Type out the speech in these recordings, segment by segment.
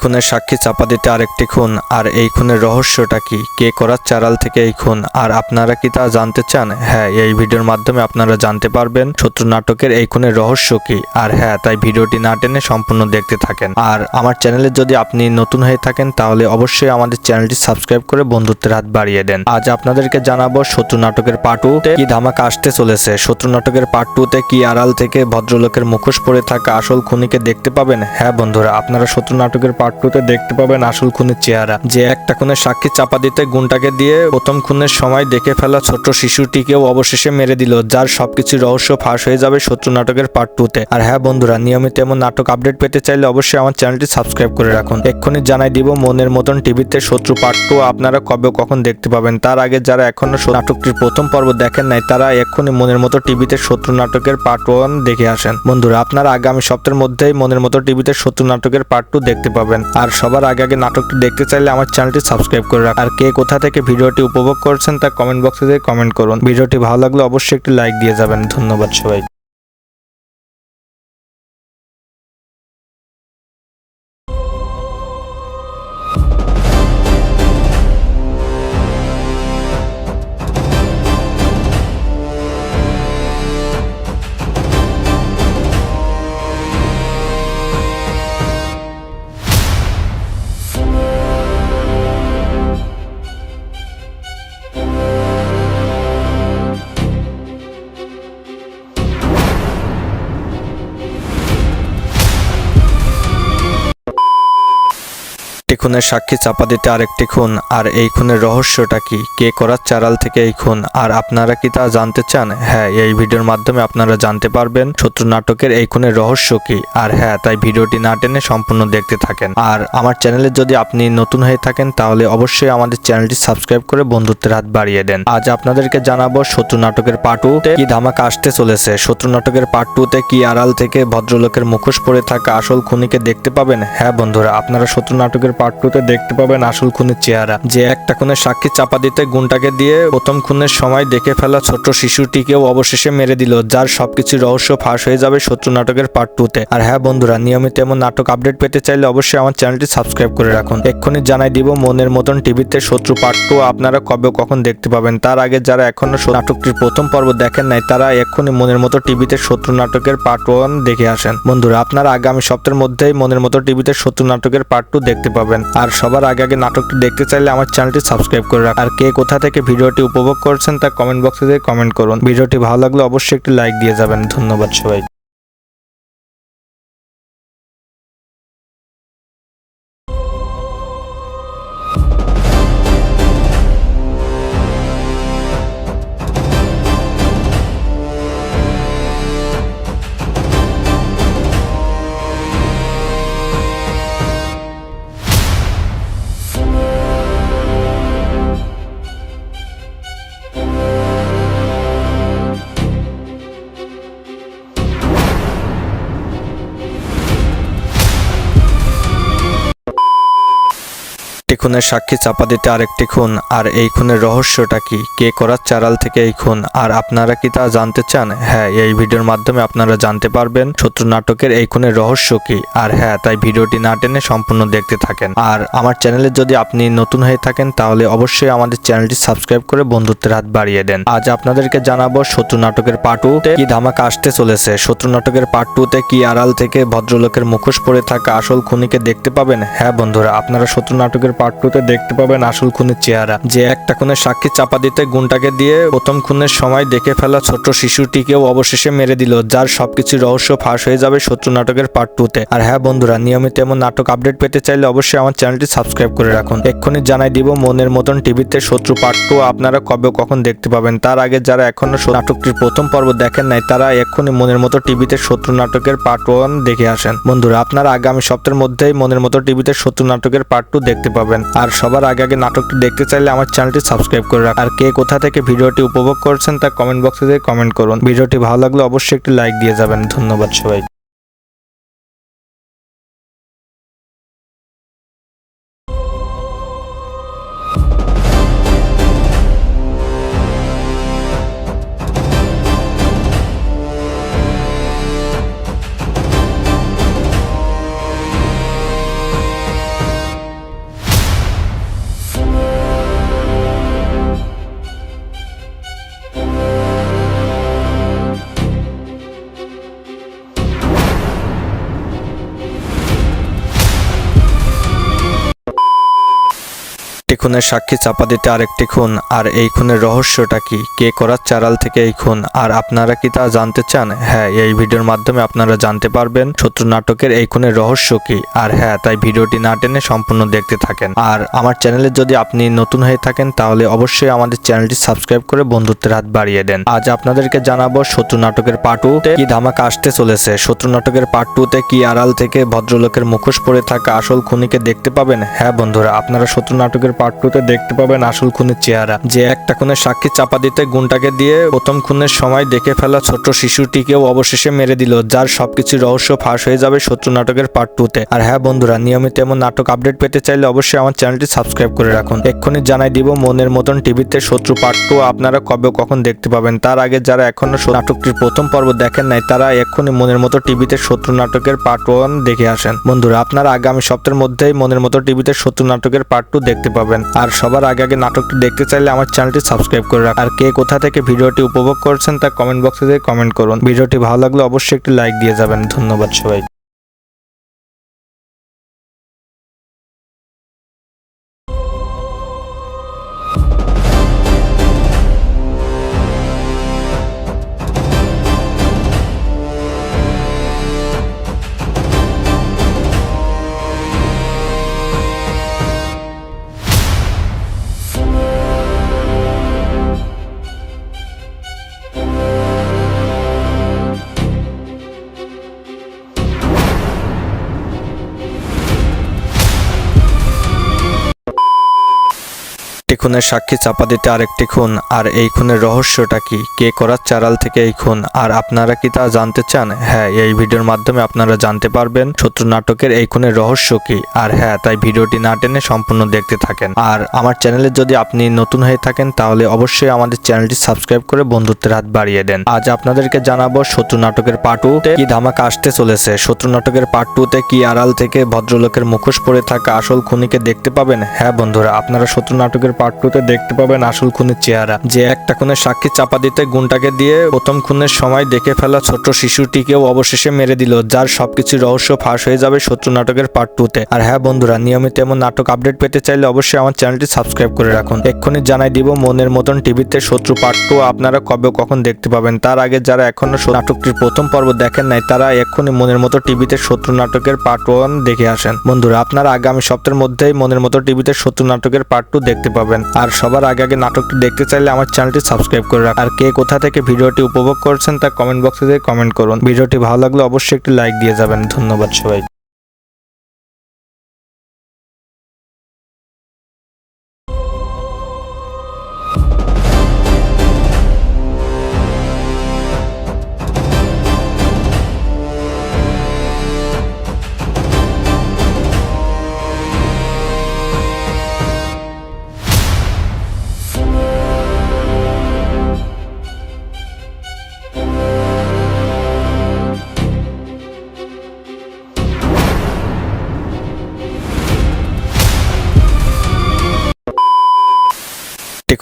খুনের সাক্ষী চাপা দিতে আরেকটি খুন, আর এই খুনের রহস্যটা কি, কে করাচ্ছে আড়াল থেকে এই খুন, আর আপনারা কি তা জানতে চান? হ্যাঁ, এই ভিডিওর মাধ্যমে আপনারা জানতে পারবেন শত্রু নাটকের এই খুনের রহস্য কি। আর হ্যাঁ, তাই ভিডিওটি না টেনে সম্পূর্ণ দেখতে থাকেন। আর আমার চ্যানেলে যদি আপনি নতুন হয়ে থাকেন তাহলে অবশ্যই আমাদের চ্যানেলটি সাবস্ক্রাইব করে বন্ধুত্বের হাত বাড়িয়ে দেন। আজ আপনাদেরকে জানাবো শত্রু নাটকের পার্ট 2 তে কি ধামাকা আসতে চলেছে। শত্রু নাটকের পার্ট 2 তে কি আড়াল থেকে ভদ্রলোকের মুখোশ পরে থাকা আসল খুনিকে দেখতে পাবেন। হ্যাঁ বন্ধুরা, আপনারা শত্রু নাটকের পার্ট 2 তে দেখতে পাবেন আসল খুনের চেহারা, যে একটা খুনের সাক্ষী চাপা দিতে গুণটাকে দিয়ে প্রথম খুনের সময় দেখে ফেলা ছোট্ট শিশুটিকেও অবশেষে মেরে দিল, যার সবকিছু রহস্য ফাঁস হয়ে যাবে শত্রু নাটকের পার্ট 2 তে। আর হ্যাঁ বন্ধুরা, নিয়মিত এমন নাটক আপডেট পেতে চাইলে অবশ্যই আমার চ্যানেলটি সাবস্ক্রাইব করে রাখুন। এক্ষুনি জানাই দিব মনের মতন টিভিতে শত্রু পার্ট 2 আপনারা কবে কখন দেখতে পাবেন। তার আগে যারা এখনো নাটকটির প্রথম পর্ব দেখেন নাই তারা এক্ষুনি মনের মতো টিভিতে শত্রু নাটকের পার্ট 1 দেখে আসেন। বন্ধুরা, আপনারা আগামী সপ্তাহের মধ্যেই মনের মতো টিভিতে শত্রু নাটকের পার্ট 2 দেখতে পাবেন। আর সবার আগে নাটকটি দেখতে চাইলে আমার চ্যানেলটি সাবস্ক্রাইব করে রাখুন। আর কে কোথা থেকে ভিডিওটি উপভোগ করছেন তা কমেন্ট বক্সে যেয়ে কমেন্ট করুন। ভিডিওটি ভালো লাগলে অবশ্যই একটি লাইক দিয়ে যাবেন। ধন্যবাদ সবাই। খুনের সাক্ষী চাপা দিতে আরেকটি খুন, আর এই খুনের রহস্যটা কি, কে করাচ্ছে আড়াল থেকে এই খুন, আর আপনারা কি তা জানতে চান? হ্যাঁ, এই ভিডিওর মাধ্যমে আপনারা জানতে পারবেন শত্রু নাটকের এই খুনের রহস্য কি। আর হ্যাঁ, তাই ভিডিওটি না টেনে সম্পূর্ণ দেখতে থাকেন। আর আমার চ্যানেলে যদি আপনি নতুন হয়ে থাকেন তাহলে অবশ্যই আমাদের চ্যানেলটি সাবস্ক্রাইব করে বন্ধুত্বের হাত বাড়িয়ে দেন। আজ আপনাদেরকে জানাবো শত্রু নাটকের পার্ট 2 তে কি ধামাকা আসতে চলেছে। শত্রু নাটকের পার্ট 2 তে কি আড়াল থেকে ভদ্রলোকের মুখোশ পরে থাকা আসল খুনিকে দেখতে পাবেন। হ্যাঁ বন্ধুরা, আপনারা শত্রু নাটকের পার্ট 2 তে দেখতে পাবেন আসল খুনের চেহারা, যে একটা খুনের সাক্ষী চাপা দিতে গুণটাকে দিয়ে প্রথম খুনের সময় দেখে ফেলা ছোট্ট শিশুটিকেও অবশেষে মেরে দিল, যার সবকিছু রহস্য ফাঁস হয়ে যাবে শত্রু নাটকের পার্ট 2 তে। আর হ্যাঁ বন্ধুরা, নিয়মিত এমন নাটক আপডেট পেতে চাইলে অবশ্যই আমার চ্যানেলটি সাবস্ক্রাইব করে রাখুন। এক্ষুনি জানাই দিব মনের মতন টিভিতে শত্রু পার্ট 2 আপনারা কবে কখন দেখতে পাবেন। তার আগে যারা এখনো নাটকটির প্রথম পর্ব দেখেন নাই তারা এক্ষুনি মনের মতো টিভিতে শত্রু নাটকের পার্ট 1 দেখে আসেন। বন্ধুরা, আপনারা আগামী সপ্তাহের মধ্যেই মনের মতো টিভিতে শত্রু নাটকের পার্ট 2 দেখতে পাবেন। আর সবার আগে নাটকটি দেখতে চাইলে আমার চ্যানেলটি সাবস্ক্রাইব করে রাখুন। আর কে কোথা থেকে ভিডিওটি উপভোগ করছেন তা কমেন্ট বক্সে যেয়ে কমেন্ট করুন। ভিডিওটি ভালো লাগলে অবশ্যই একটি লাইক দিয়ে যাবেন। ধন্যবাদ সবাই। খুনের সাক্ষী চাপা দিতে আরেকটি খুন, আর এই খুনের রহস্যটা কি, কে করাচ্ছে আড়াল থেকে এই খুন, আর আপনারা কি তা জানতে চান? হ্যাঁ, এই ভিডিওর মাধ্যমে আপনারা জানতে পারবেন শত্রু নাটকের এই খুনের রহস্য কি। আর হ্যাঁ, তাই ভিডিওটি না টেনে সম্পূর্ণ দেখতে থাকেন। আর আমার চ্যানেলে যদি আপনি নতুন হয়ে থাকেন তাহলে অবশ্যই আমাদের চ্যানেলটি সাবস্ক্রাইব করে বন্ধুত্বের হাত বাড়িয়ে দেন। আজ আপনাদেরকে জানাবো শত্রু নাটকের পার্ট 2 তে কি ধামাকা আসতে চলেছে। শত্রু নাটকের পার্ট 2 তে কি আড়াল থেকে ভদ্রলোকের মুখোশ পরে থাকা আসল খুনিকে দেখতে পাবেন। হ্যাঁ বন্ধুরা, আপনারা শত্রু নাটকের পার্ট 2 তে দেখতে পাবেন আসল খুনের চেহারা, যে একটা খুনের সাক্ষী চাপা দিতে গুণটাকে দিয়ে প্রথম খুনের সময় দেখে ফেলা ছোট্ট শিশুটিকেও অবশেষে মেরে দিল, যার সবকিছু রহস্য ফাঁস হয়ে যাবে শত্রু নাটকের পার্ট 2 তে। আর হ্যাঁ বন্ধুরা, নিয়মিত এমন নাটক আপডেট পেতে চাইলে অবশ্যই আমার চ্যানেলটি সাবস্ক্রাইব করে রাখুন। এক্ষুনি জানাই দিব মনের মতন টিভিতে শত্রু পার্ট 2 আপনারা কবে কখন দেখতে পাবেন। তার আগে যারা এখনো নাটকটির প্রথম পর্ব দেখেন নাই তারা এক্ষুনি মনের মতো টিভিতে শত্রু নাটকের পার্ট 1 দেখে আসেন। বন্ধুরা, আপনারা আগামী সপ্তাহের মধ্যেই মনের মতো টিভিতে শত্রু নাটকের পার্ট 2 দেখতে পাবেন। আর সবার আগে নাটকটি দেখতে চাইলে আমার চ্যানেলটি সাবস্ক্রাইব করে রাখুন। আর কে কোথা থেকে ভিডিওটি উপভোগ করছেন তা কমেন্ট বক্সে যেয়ে কমেন্ট করুন। ভিডিওটি ভালো লাগলে অবশ্যই একটি লাইক দিয়ে যাবেন। ধন্যবাদ সবাই। খুনের সাক্ষী চাপা দিতে আরেকটি খুন, আর এই খুনের রহস্যটা কি, কে করাচ্ছে আড়াল থেকে এই খুন, আর আপনারা কি তা জানতে চান? হ্যাঁ, এই ভিডিওর মাধ্যমে আপনারা জানতে পারবেন শত্রু নাটকের এই খুনের রহস্য কি। আর হ্যাঁ, তাই ভিডিওটি না টেনে সম্পূর্ণ দেখতে থাকেন। আর আমার চ্যানেলে যদি আপনি নতুন হয়ে থাকেন তাহলে অবশ্যই আমাদের চ্যানেলটি সাবস্ক্রাইব করে বন্ধুত্বের হাত বাড়িয়ে দেন। আজ আপনাদেরকে জানাবো শত্রু নাটকের পার্ট 2 তে কি ধামাকা আসতে চলেছে। শত্রু নাটকের পার্ট 2 তে কি আড়াল থেকে ভদ্রলোকের মুখোশ পরে থাকা আসল খুনিকে দেখতে পাবেন। হ্যাঁ বন্ধুরা, আপনারা শত্রু নাটকের পার্ট 2 তে দেখতে পাবেন আসল খুনের চেহারা, যে একটা খুনের সাক্ষী চাপা দিতে গুণটাকে দিয়ে প্রথম খুনের সময় দেখে ফেলা ছোট্ট শিশুটিকেও অবশেষে মেরে দিল, যার সবকিছু রহস্য ফাঁস হয়ে যাবে শত্রু নাটকের পার্ট 2 তে। আর হ্যাঁ বন্ধুরা, নিয়মিত এমন নাটক আপডেট পেতে চাইলে অবশ্যই আমার চ্যানেলটি সাবস্ক্রাইব করে রাখুন। এক্ষুনি জানাই দিব মনের মতন টিভিতে শত্রু পার্ট 2 আপনারা কবে কখন দেখতে পাবেন। তার আগে যারা এখনো নাটকটির প্রথম পর্ব দেখেন নাই তারা এক্ষুনি মনের মতো টিভিতে শত্রু নাটকের পার্ট 1 দেখে আসেন। বন্ধুরা, আপনারা আগামী সপ্তাহের মধ্যেই মনের মতো টিভিতে শত্রু নাটকের পার্ট 2 দেখতে পাবেন। আর সবার আগে নাটকটি দেখতে চাইলে আমার চ্যানেলটি সাবস্ক্রাইব করে রাখুন। আর কে কোথা থেকে ভিডিওটি উপভোগ করছেন তা কমেন্ট বক্সে যেয়ে কমেন্ট করুন। ভিডিওটি ভালো লাগলে অবশ্যই একটি লাইক দিয়ে যাবেন। ধন্যবাদ সবাই। খুনের সাক্ষী চাপা দিতে আরেকটি খুন, আর এই খুনের রহস্যটা কি, কে করাচ্ছে আড়াল থেকে এই খুন, আর আপনারা কি তা জানতে চান? হ্যাঁ, এই ভিডিওর মাধ্যমে আপনারা জানতে পারবেন শত্রু নাটকের এই খুনের রহস্য কি। আর হ্যাঁ, তাই ভিডিওটি না টেনে সম্পূর্ণ দেখতে থাকেন। আর আমার চ্যানেলে যদি আপনি নতুন হয়ে থাকেন তাহলে অবশ্যই আমাদের চ্যানেলটি সাবস্ক্রাইব করে বন্ধুত্বের হাত বাড়িয়ে দেন। আজ আপনাদেরকে জানাবো শত্রু নাটকের পার্ট 2 তে কি ধামাকা আসতে চলেছে। শত্রু নাটকের পার্ট 2 তে কি আড়াল থেকে ভদ্রলোকের মুখোশ পরে থাকা আসল খুনিকে দেখতে পাবেন। হ্যাঁ বন্ধুরা, আপনারা শত্রু নাটকের পার্ট 2 তে দেখতে পাবেন আসল খুনের চেহারা, যে একটা খুনের সাক্ষী চাপা দিতে গুণটাকে দিয়ে প্রথম খুনের সময় দেখে ফেলা ছোট্ট শিশুটিকেও অবশেষে মেরে দিল, যার সবকিছু রহস্য ফাঁস হয়ে যাবে শত্রু নাটকের পার্ট 2 তে। আর হ্যাঁ বন্ধুরা, নিয়মিত এমন নাটক আপডেট পেতে চাইলে অবশ্যই আমার চ্যানেলটি সাবস্ক্রাইব করে রাখুন। এক্ষুনি জানাই দিব মনের মতন টিভিতে শত্রু পার্ট 2 আপনারা কবে কখন দেখতে পাবেন। তার আগে যারা এখনো নাটকটির প্রথম পর্ব দেখেন নাই তারা এক্ষুনি মনের মতো টিভিতে শত্রু নাটকের পার্ট 1 দেখে আসেন। বন্ধুরা, আপনারা আগামী সপ্তাহের মধ্যেই মনের মতো টিভিতে শত্রু নাটকের পার্ট 2 দেখতে পাবেন। আর সবার আগে নাটকটি দেখতে চাইলে আমার চ্যানেলটি সাবস্ক্রাইব করে রাখুন। আর কে কোথা থেকে ভিডিওটি উপভোগ করছেন তা কমেন্ট বক্সে যেয়ে কমেন্ট করুন। ভিডিওটি ভালো লাগলে অবশ্যই একটি লাইক দিয়ে যাবেন। ধন্যবাদ সবাই।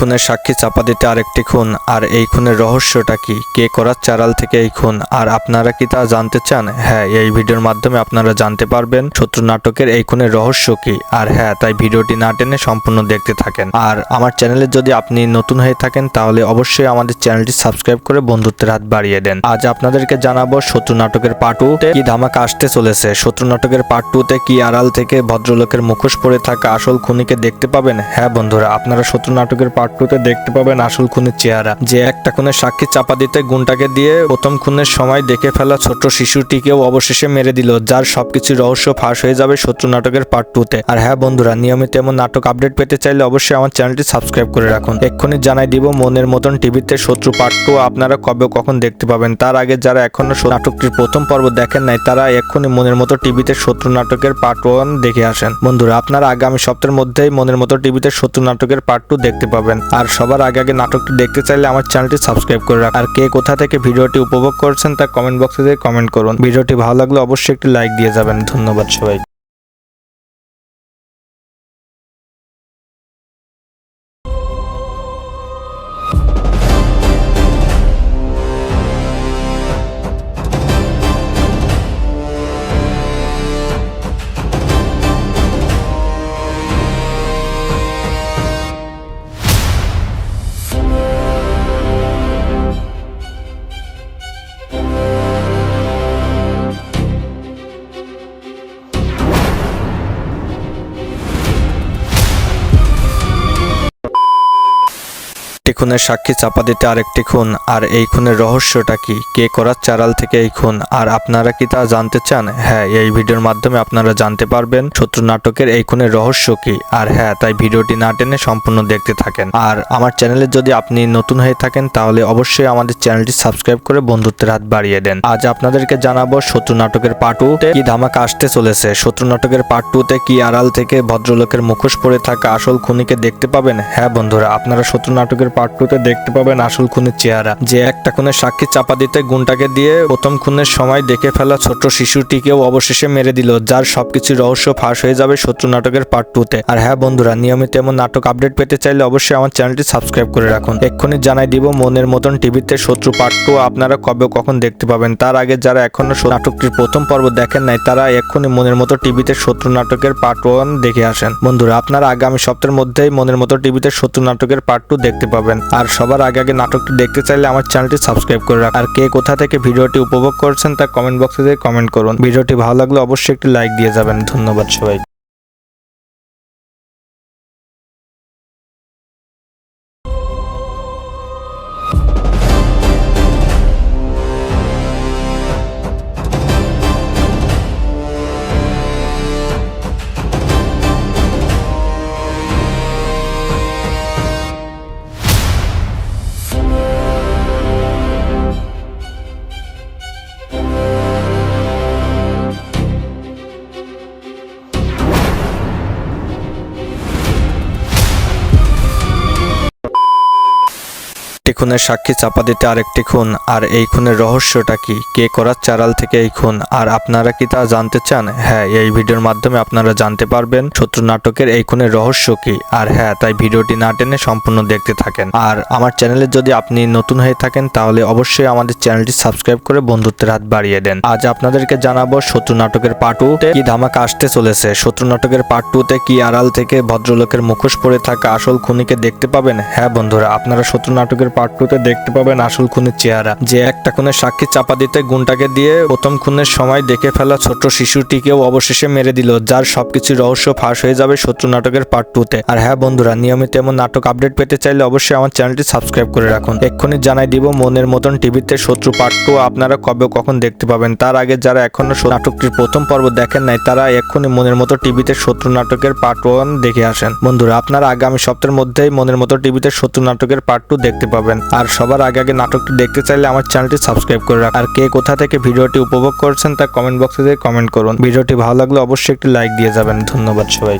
খুনের সাক্ষী চাপা দিতে আরেকটি খুন, আর এই খুনের রহস্যটা কি, কে করাচ্ছে আড়াল থেকে এই খুন, আর আপনারা কি তা জানতে চান? হ্যাঁ, এই ভিডিওর মাধ্যমে আপনারা জানতে পারবেন শত্রু নাটকের এই খুনের রহস্য কি। আর হ্যাঁ, তাই ভিডিওটি না টেনে সম্পূর্ণ দেখতে থাকেন। আর আমার চ্যানেলে যদি আপনি নতুন হয়ে থাকেন তাহলে অবশ্যই আমাদের চ্যানেলটি সাবস্ক্রাইব করে বন্ধুত্বের হাত বাড়িয়ে দেন। আজ আপনাদেরকে জানাবো শত্রু নাটকের পার্ট 2 তে কি ধামাকা আসতে চলেছে। শত্রু নাটকের পার্ট 2 তে কি আড়াল থেকে ভদ্রলোকের মুখোশ পরে থাকা আসল খুনিকে দেখতে পাবেন। হ্যাঁ বন্ধুরা, আপনারা শত্রু নাটকের পার্ট 2 তে দেখতে পাবেন আসল খুনের চেহারা, যে একটা খুনের সাক্ষী চাপা দিতে গুণটাকে দিয়ে প্রথম খুনের সময় দেখে ফেলা ছোট্ট শিশুটিকেও অবশেষে মেরে দিল, যার সবকিছু রহস্য ফাঁস হয়ে যাবে শত্রু নাটকের পার্ট 2 তে। আর হ্যাঁ বন্ধুরা, নিয়মিত এমন নাটক আপডেট পেতে চাইলে অবশ্যই আমার চ্যানেলটি সাবস্ক্রাইব করে রাখুন। এক্ষুনি জানাই দিব মনের মতন টিভিতে শত্রু পার্ট 2 আপনারা কবে কখন দেখতে পাবেন। তার আগে যারা এখনো নাটকটির প্রথম পর্ব দেখেন নাই তারা এক্ষুনি মনের মতো টিভিতে শত্রু নাটকের পার্ট 1 দেখে আসেন। বন্ধুরা, আপনারা আগামী সপ্তাহের মধ্যেই মনের মতো টিভিতে শত্রু নাটকের পার্ট 2 দেখতে পাবেন। আর সবার আগে নাটকটি দেখতে চাইলে আমার চ্যানেলটি সাবস্ক্রাইব করে রাখুন। আর কে কোথা থেকে ভিডিওটি উপভোগ করছেন তা কমেন্ট বক্সে যেয়ে কমেন্ট করুন। ভিডিওটি ভালো লাগলে অবশ্যই একটি লাইক দিয়ে যাবেন। ধন্যবাদ সবাই। খুনের সাক্ষী চাপা দিতে আরেকটি খুন, আর এই খুনের রহস্যটা কি, কে করাচ্ছে আড়াল থেকে এই খুন, আর আপনারা কি তা জানতে চান? হ্যাঁ, এই ভিডিওর মাধ্যমে আপনারা জানতে পারবেন শত্রু নাটকের এই খুনের রহস্য কি। আর হ্যাঁ, তাই ভিডিওটি না টেনে সম্পূর্ণ দেখতে থাকেন। আর আমার চ্যানেলে যদি আপনি নতুন হয়ে থাকেন তাহলে অবশ্যই আমাদের চ্যানেলটি সাবস্ক্রাইব করে বন্ধুত্বের হাত বাড়িয়ে দেন। আজ আপনাদেরকে জানাবো শত্রু নাটকের পার্ট 2 তে কি ধামাকা আসতে চলেছে। শত্রু নাটকের পার্ট 2 তে কি আড়াল থেকে ভদ্রলোকের মুখোশ পরে থাকা আসল খুনিকে দেখতে পাবেন। হ্যাঁ বন্ধুরা, আপনারা শত্রু নাটকের পার্ট 2 তে দেখতে পাবেন আসল খুনের চেহারা, যে একটা খুনের সাক্ষী চাপা দিতে গুণটাকে দিয়ে প্রথম খুনের সময় দেখে ফেলা ছোট্ট শিশুটিকেও অবশেষে মেরে দিল, যার সবকিছু রহস্য ফাঁস হয়ে যাবে শত্রু নাটকের পার্ট 2 তে। আর হ্যাঁ বন্ধুরা, নিয়মিত এমন নাটক আপডেট পেতে চাইলে অবশ্যই আমার চ্যানেলটি সাবস্ক্রাইব করে রাখুন। এক্ষুনি জানাই দিব মনের মতন টিভিতে শত্রু পার্ট 2 আপনারা কবে কখন দেখতে পাবেন। তার আগে যারা এখনো নাটকটির প্রথম পর্ব দেখেন নাই তারা এক্ষুনি মনের মতো টিভিতে শত্রু নাটকের পার্ট 1 দেখে আসেন। বন্ধুরা, আপনারা আগামী সপ্তাহের মধ্যেই মনের মতো টিভিতে শত্রু নাটকের পার্ট 2 দেখতে পাবেন। আর সবার আগে নাটকটি দেখতে চাইলে আমার চ্যানেলটি সাবস্ক্রাইব করে রাখুন। আর কে কোথা থেকে ভিডিওটি উপভোগ করছেন তা কমেন্ট বক্সে যেয়ে কমেন্ট করুন। ভিডিওটি ভালো লাগলে অবশ্যই একটি লাইক দিয়ে যাবেন। ধন্যবাদ সবাই। খুনের সাক্ষী চাপা দিতে আরেকটি খুন, আর এই খুনের রহস্যটা কি, কে করাচ্ছে আড়াল থেকে এই খুন, আর আপনারা কি তা জানতে চান? হ্যাঁ, এই ভিডিওর মাধ্যমে আপনারা জানতে পারবেন শত্রু নাটকের এই খুনের রহস্য কি। আর হ্যাঁ, তাই ভিডিওটি না টেনে সম্পূর্ণ দেখতে থাকেন। আর আমার চ্যানেলে যদি আপনি নতুন হয়ে থাকেন তাহলে অবশ্যই আমাদের চ্যানেলটি সাবস্ক্রাইব করে বন্ধুত্বের হাত বাড়িয়ে দেন। আজ আপনাদেরকে জানাবো শত্রু নাটকের পার্ট 2 তে কি ধামাকা আসতে চলেছে। শত্রু নাটকের পার্ট 2 তে কি আড়াল থেকে ভদ্রলোকের মুখোশ পরে থাকা আসল খুনিকে দেখতে পাবেন। হ্যাঁ বন্ধুরা, আপনারা শত্রু নাটকের পার্ট 2 তে দেখতে পাবেন আসল খুনের চেহারা, যে একটা খুনের সাক্ষী চাপা দিতে গুণটাকে দিয়ে প্রথম খুনের সময় দেখে ফেলা ছোট্ট শিশুটিকেও অবশেষে মেরে দিল, যার সবকিছু রহস্য ফাঁস হয়ে যাবে শত্রু নাটকের পার্ট 2 তে। আর হ্যাঁ বন্ধুরা, নিয়মিত এমন নাটক আপডেট পেতে চাইলে অবশ্যই আমার চ্যানেলটি সাবস্ক্রাইব করে রাখুন। এক্ষুনি জানাই দিব মনের মতন টিভিতে শত্রু পার্ট 2 আপনারা কবে কখন দেখতে পাবেন। তার আগে যারা এখনো নাটকটির প্রথম পর্ব দেখেন নাই তারা এক্ষুনি মনের মতো টিভিতে শত্রু নাটকের পার্ট 1 দেখে আসেন। বন্ধুরা, আপনারা আগামী সপ্তাহের মধ্যেই মনের মতো টিভিতে শত্রু নাটকের পার্ট 2 দেখতে পাবেন। আর সবার আগে নাটকটি দেখতে চাইলে আমার চ্যানেলটি সাবস্ক্রাইব করে রাখুন। আর কে কোথা থেকে ভিডিওটি উপভোগ করছেন তা কমেন্ট বক্সে যেয়ে কমেন্ট করুন। ভিডিওটি ভালো লাগলে অবশ্যই একটি লাইক দিয়ে যাবেন। ধন্যবাদ সবাই।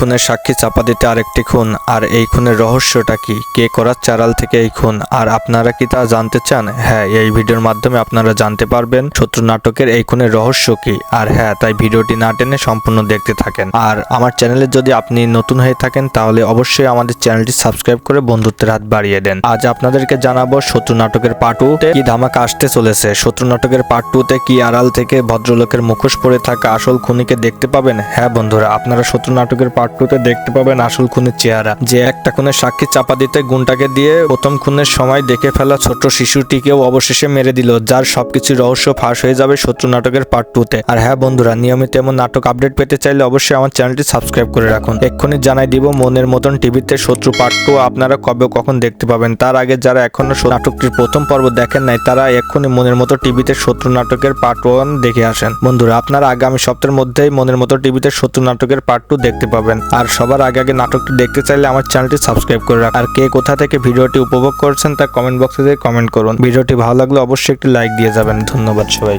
খুনের সাক্ষী চাপা দিতে আরেকটি খুন, আর এই খুনের রহস্যটা কি, কে করাচ্ছে আড়াল থেকে এই খুন, আর আপনারা কি তা জানতে চান? হ্যাঁ, এই ভিডিওর মাধ্যমে আপনারা জানতে পারবেন শত্রু নাটকের এই খুনের রহস্য কি। আর হ্যাঁ, তাই ভিডিওটি না টেনে সম্পূর্ণ দেখতে থাকেন। আর আমার চ্যানেলে যদি আপনি নতুন হয়ে থাকেন তাহলে অবশ্যই আমাদের চ্যানেলটি সাবস্ক্রাইব করে বন্ধুত্বের হাত বাড়িয়ে দেন। আজ আপনাদেরকে জানাবো শত্রু নাটকের পার্ট 2 তে কি ধামাকা আসতে চলেছে। শত্রু নাটকের পার্ট 2 তে কি আড়াল থেকে ভদ্রলোকের মুখোশ পরে থাকা আসল খুনিকে দেখতে পাবেন। হ্যাঁ বন্ধুরা, আপনারা শত্রু নাটকের পার্ট 2 তে দেখতে পাবেন আসল খুনের চেহারা, যে একটা খুনের সাক্ষী চাপা দিতে গুণটাকে দিয়ে প্রথম খুনের সময় দেখে ফেলা ছোট্ট শিশুটিকেও অবশেষে মেরে দিল, যার সবকিছু রহস্য ফাঁস হয়ে যাবে শত্রু নাটকের পার্ট 2 তে। আর হ্যাঁ বন্ধুরা, নিয়মিত এমন নাটক আপডেট পেতে চাইলে অবশ্যই আমার চ্যানেলটি সাবস্ক্রাইব করে রাখুন। এক্ষুনি জানাই দিব মনের মতন টিভিতে শত্রু পার্ট 2 আপনারা কবে কখন দেখতে পাবেন। তার আগে যারা এখনো নাটকটির প্রথম পর্ব দেখেন নাই তারা এক্ষুনি মনের মতো টিভিতে শত্রু নাটকের পার্ট 1 দেখে আসেন। বন্ধুরা, আপনারা আগামী সপ্তাহের মধ্যেই মনের মতো টিভিতে শত্রু নাটকের পার্ট 2 দেখতে পাবেন। আর সবার আগে নাটকটি দেখতে চাইলে আমার চ্যানেলটি সাবস্ক্রাইব করে রাখুন। আর কে কোথা থেকে ভিডিওটি উপভোগ করছেন তা কমেন্ট বক্সে যেয়ে কমেন্ট করুন। ভিডিওটি ভালো লাগলে অবশ্যই একটি লাইক দিয়ে যাবেন। ধন্যবাদ সবাই।